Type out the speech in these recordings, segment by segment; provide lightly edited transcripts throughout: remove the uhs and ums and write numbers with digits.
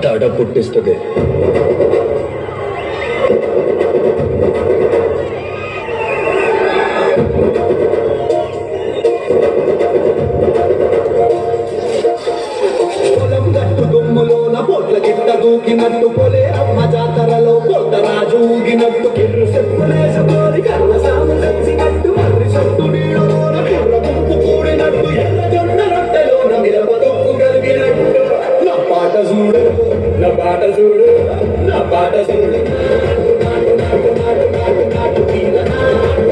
తడ పుట్టిస్తుంది. పొలం గట్టు దుమ్ములోన పొట్ల గిట్ట దూకినట్టు పొలే అమ్మ జాతరలో పొట్టరాజు ఊగినట్టు కిర్రు చెప్పులేసుకొని కర్ర సాము తెచ్చినట్టు మర్రి సొట్టు నీడలోన కుర్ర గుంపు కూడినట్టు ఎర్ర జొన్న రొట్టెలోన మిరప తొక్కు కలిగినట్టు నా పాట చూడు నా పాట చూడు నా పాట చూడు నాటు నాటు నాటు నాటు నాటు వీర నాటు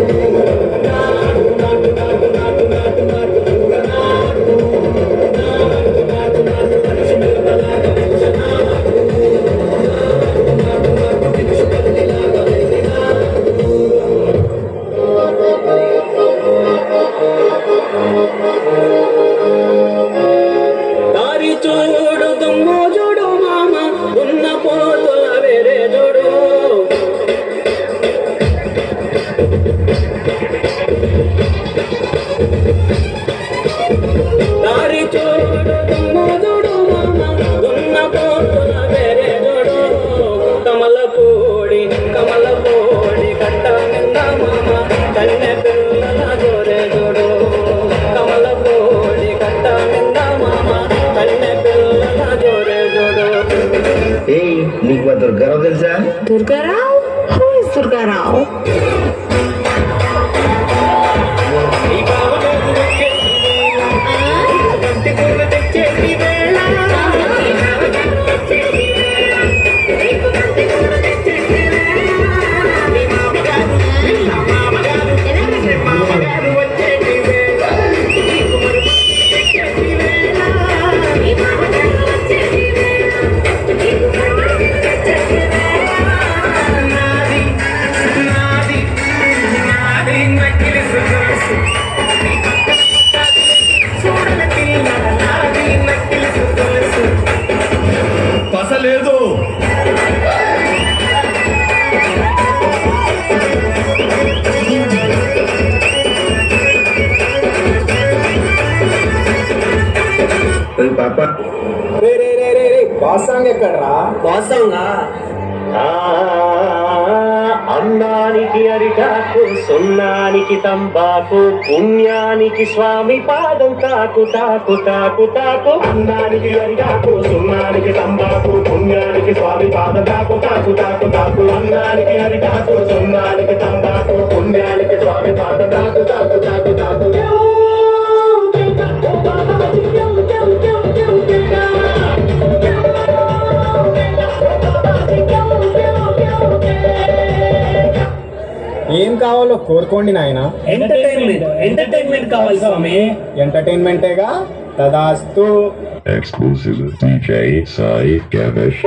నాటు నాటు నాటు నాటు నాటు నాటు పూర నాటు నాటు నాటు నాటు కలిసి మెల్లలాగా పూస నాటు నాటు నాటు పిలుసు కదిలిలాగా వెళ్ళి దారి చూడు దుమ్ము చూడు మామ ఉన్న పోతుల వేరే చూడు దారి చూడు దుమ్ము చూడు మామ ఉన్న పోతుల వేరే చూడు కమల పూడి కట్ట నింద మామ కన్నె పిల్లల జోరే చూడు కమల పూడి కట్ట నింద మామ కన్నె పిల్లల జోరే చూడు. నీకు మా దుర్గారావు తెలుసా? దుర్గారావు? Who is Durgarao? పసలేదు పాప బాసాంగ్ ఎక్కడ్రా? బాసంగా అన్నానికి అరిటాకు సున్నానికి తంబాకు పుణ్యానికి స్వామి పాదం తాకు తాకు తాకు తాకు అన్నానికి అరిటాకు సున్నానికి తంబాకు పుణ్యానికి స్వామి పాదం తాకు తాకు తాకు తాకు అన్నానికి అరిటాకు సున్నానికి తంబాకు పుణ్యానికి స్వామి పాదం తాకు తాకు తాకు తాకు. ఏం కావాలో కోరుకోండి నాయన. ఎంటర్టైన్మెంట్ కావాలి స్వామి. ఎంటర్టైన్మెంటేగా, తదాస్తు. Exclusive DJ Sai Gavish.